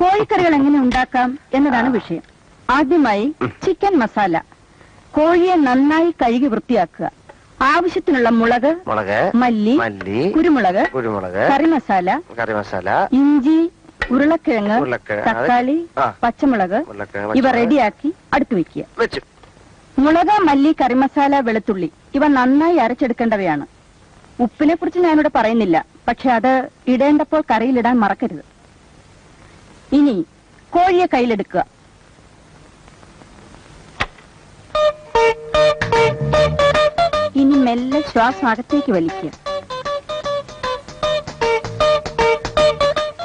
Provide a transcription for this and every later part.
കോഴിക്കറികൾ എങ്ങനെ ഉണ്ടാക്കാം എന്നതാണ് വിഷയം. ആദ്യമായി ചിക്കൻ മസാല. കോഴിയെ നന്നായി കഴുകി വൃത്തിയാക്കുക. ആവശ്യത്തിനുള്ള മുളക്, മല്ലി, കുരുമുളക്, കറിമസാല, ഇഞ്ചി, ഉരുളക്കിഴങ്ങ്, തക്കാളി, പച്ചമുളക് ഇവ റെഡിയാക്കി അടുത്ത് വെക്കുക. മുളക്, മല്ലി, കറിമസാല, വെളുത്തുള്ളി ഇവ നന്നായി അരച്ചെടുക്കേണ്ടവയാണ്. ഉപ്പിനെ കുറിച്ച് ഞാനിവിടെ പറയുന്നില്ല, പക്ഷെ അത് ഇടേണ്ടപ്പോൾ കറിയിലിടാൻ മറക്കരുത്. ഇനി കോഴിയെ കയ്യിലെടുക്കുക. ഇനി മെല്ലെ ശ്വാസം അകത്തേക്ക് വലിക്കുക.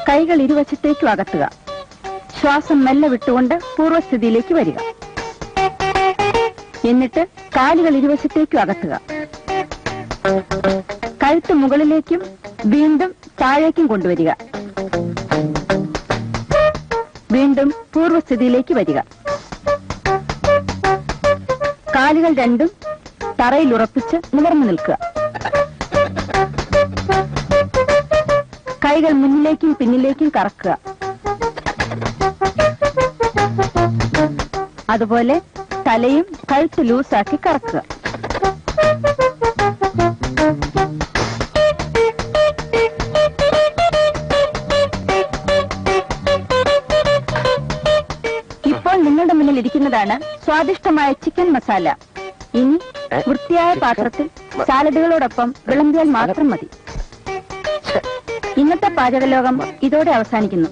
കൈകൾ ഇരുവശത്തേക്കും അകത്തുക. ശ്വാസം മെല്ലെ വിട്ടുകൊണ്ട് പൂർവ്വസ്ഥിതിയിലേക്ക് വരിക. എന്നിട്ട് കാലുകൾ ഇരുവശത്തേക്കും അകത്തുക. കഴുത്ത് മുകളിലേക്കും വീണ്ടും താഴേക്കും കൊണ്ടുവരിക. വീണ്ടും പൂർവ്വസ്ഥിതിയിലേക്ക് വരിക. കാലുകൾ രണ്ടും തറയിൽ ഉറപ്പിച്ച് നിവർന്നു നിൽക്കുക. കൈകൾ മുന്നിലേക്കും പിന്നിലേക്കും കറക്കുക. അതുപോലെ തലയും കഴുത്ത് ലൂസാക്കി കറക്കുക. ഇപ്പോൾ നിങ്ങളുടെ മുന്നിൽ ഇരിക്കുന്നതാണ് സ്വാദിഷ്ടമായ ചിക്കൻ മസാല. ഇനി വൃത്തിയായ പാത്രത്തിൽ സാലഡുകളോടൊപ്പം വിളമ്പിയാൽ മാത്രം മതി. ഇന്നത്തെ പാചകലോകം ഇതോടെ അവസാനിക്കുന്നു.